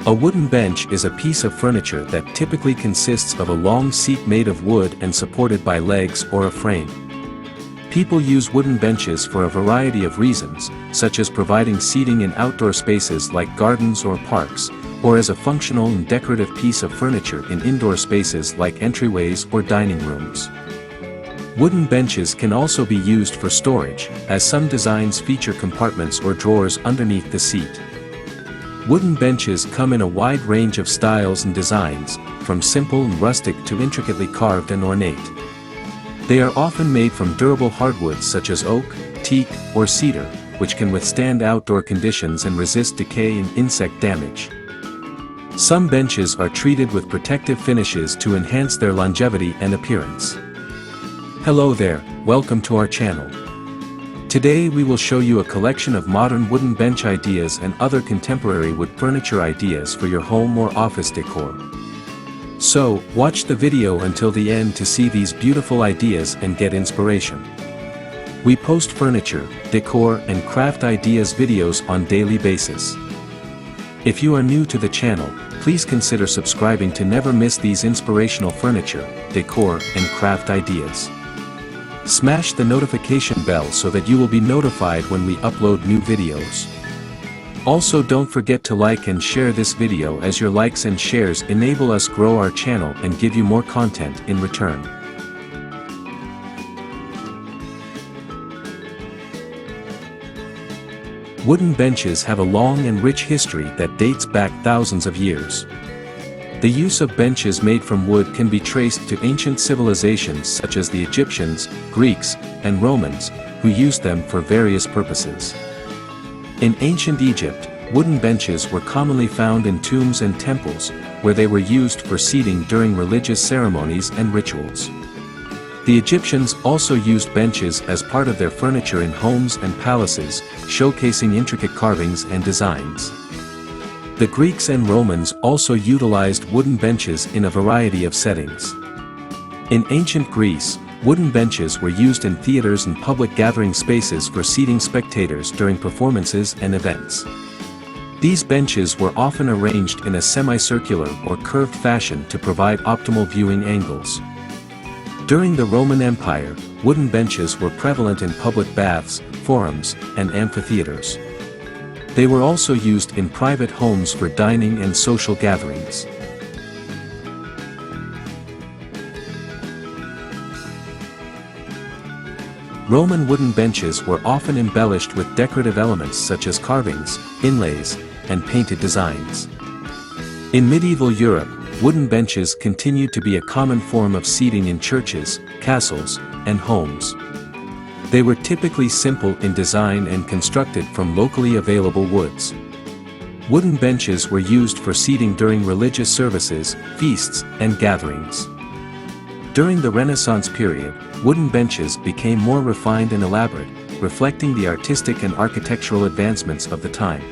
A wooden bench is a piece of furniture that typically consists of a long seat made of wood and supported by legs or a frame. People use wooden benches for a variety of reasons, such as providing seating in outdoor spaces like gardens or parks, or as a functional and decorative piece of furniture in indoor spaces like entryways or dining rooms. Wooden benches can also be used for storage, as some designs feature compartments or drawers underneath the seat. Wooden benches come in a wide range of styles and designs, from simple and rustic to intricately carved and ornate. They are often made from durable hardwoods such as oak, teak, or cedar, which can withstand outdoor conditions and resist decay and insect damage. Some benches are treated with protective finishes to enhance their longevity and appearance. Hello there, welcome to our channel. Today we will show you a collection of modern wooden bench ideas and other contemporary wood furniture ideas for your home or office decor. So, watch the video until the end to see these beautiful ideas and get inspiration. We post furniture, decor, and craft ideas videos on daily basis. If you are new to the channel, please consider subscribing to never miss these inspirational furniture, decor, and craft ideas. Smash the notification bell so that you will be notified when we upload new videos. Also, don't forget to like and share this video, as your likes and shares enable us grow our channel and give you more content in return. Wooden benches have a long and rich history that dates back thousands of years. The use of benches made from wood can be traced to ancient civilizations such as the Egyptians, Greeks, and Romans, who used them for various purposes. In ancient Egypt, wooden benches were commonly found in tombs and temples, where they were used for seating during religious ceremonies and rituals. The Egyptians also used benches as part of their furniture in homes and palaces, showcasing intricate carvings and designs. The Greeks and Romans also utilized wooden benches in a variety of settings. In ancient Greece, wooden benches were used in theaters and public gathering spaces for seating spectators during performances and events. These benches were often arranged in a semicircular or curved fashion to provide optimal viewing angles. During the Roman Empire, wooden benches were prevalent in public baths, forums, and amphitheaters. They were also used in private homes for dining and social gatherings. Roman wooden benches were often embellished with decorative elements such as carvings, inlays, and painted designs. In medieval Europe, wooden benches continued to be a common form of seating in churches, castles, and homes. They were typically simple in design and constructed from locally available woods. Wooden benches were used for seating during religious services, feasts, and gatherings. During the Renaissance period, wooden benches became more refined and elaborate, reflecting the artistic and architectural advancements of the time.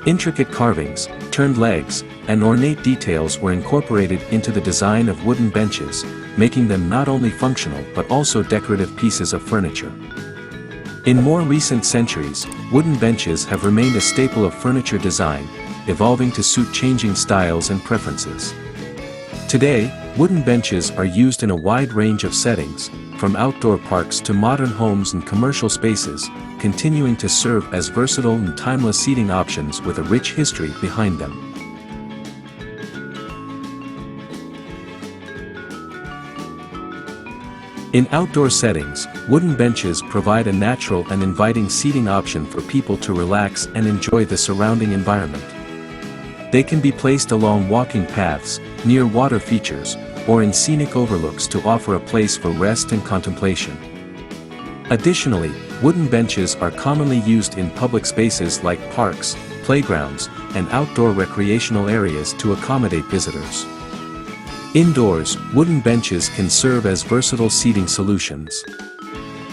Intricate carvings, turned legs, and ornate details were incorporated into the design of wooden benches, making them not only functional but also decorative pieces of furniture. In more recent centuries, wooden benches have remained a staple of furniture design, evolving to suit changing styles and preferences. Today, wooden benches are used in a wide range of settings, from outdoor parks to modern homes and commercial spaces, continuing to serve as versatile and timeless seating options with a rich history behind them. In outdoor settings, wooden benches provide a natural and inviting seating option for people to relax and enjoy the surrounding environment. They can be placed along walking paths, near water features, or in scenic overlooks to offer a place for rest and contemplation. Additionally, wooden benches are commonly used in public spaces like parks, playgrounds, and outdoor recreational areas to accommodate visitors. Indoors, wooden benches can serve as versatile seating solutions.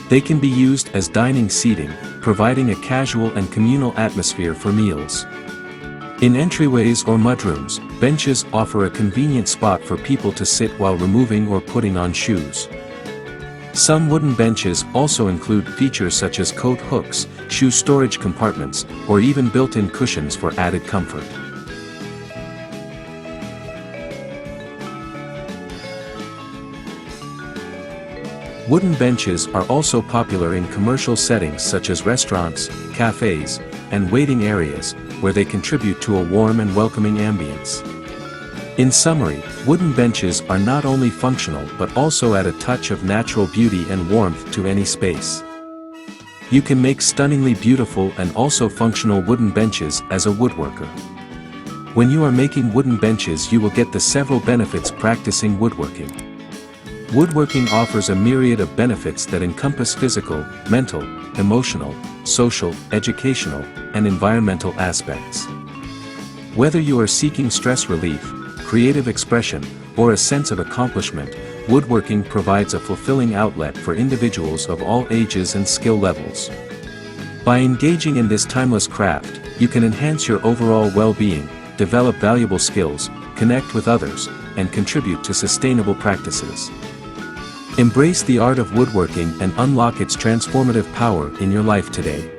They can be used as dining seating, providing a casual and communal atmosphere for meals. In entryways or mudrooms, benches offer a convenient spot for people to sit while removing or putting on shoes. Some wooden benches also include features such as coat hooks, shoe storage compartments, or even built-in cushions for added comfort. Wooden benches are also popular in commercial settings such as restaurants, cafes, and waiting areas, where they contribute to a warm and welcoming ambience. In summary, wooden benches are not only functional but also add a touch of natural beauty and warmth to any space. You can make stunningly beautiful and also functional wooden benches as a woodworker. When you are making wooden benches, you will get the several benefits practicing woodworking. Woodworking offers a myriad of benefits that encompass physical, mental, emotional, social, educational, and environmental aspects. Whether you are seeking stress relief, creative expression, or a sense of accomplishment, woodworking provides a fulfilling outlet for individuals of all ages and skill levels. By engaging in this timeless craft, you can enhance your overall well-being, develop valuable skills, connect with others, and contribute to sustainable practices. Embrace the art of woodworking and unlock its transformative power in your life today.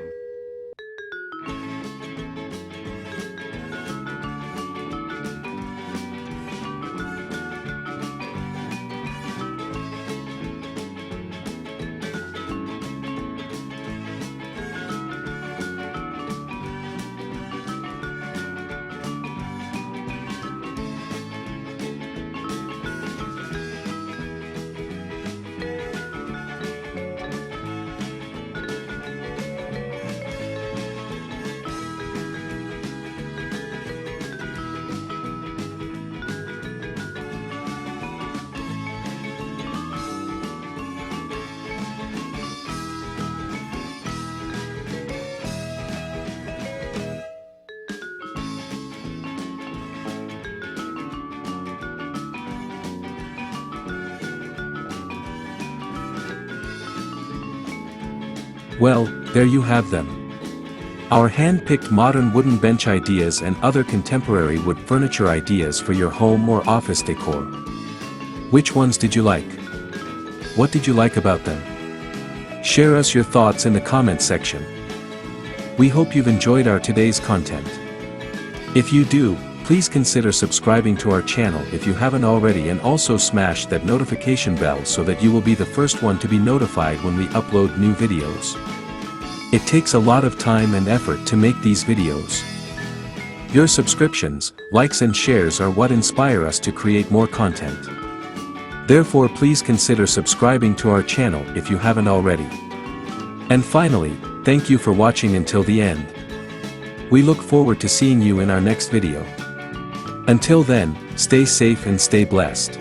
Well, there you have them. Our hand-picked modern wooden bench ideas and other contemporary wood furniture ideas for your home or office decor. Which ones did you like? What did you like about them? Share us your thoughts in the comment section. We hope you've enjoyed our today's content. If you do, please consider subscribing to our channel if you haven't already, and also smash that notification bell so that you will be the first one to be notified when we upload new videos. It takes a lot of time and effort to make these videos. Your subscriptions, likes and shares are what inspire us to create more content. Therefore, please consider subscribing to our channel if you haven't already. And finally, thank you for watching until the end. We look forward to seeing you in our next video. Until then, stay safe and stay blessed.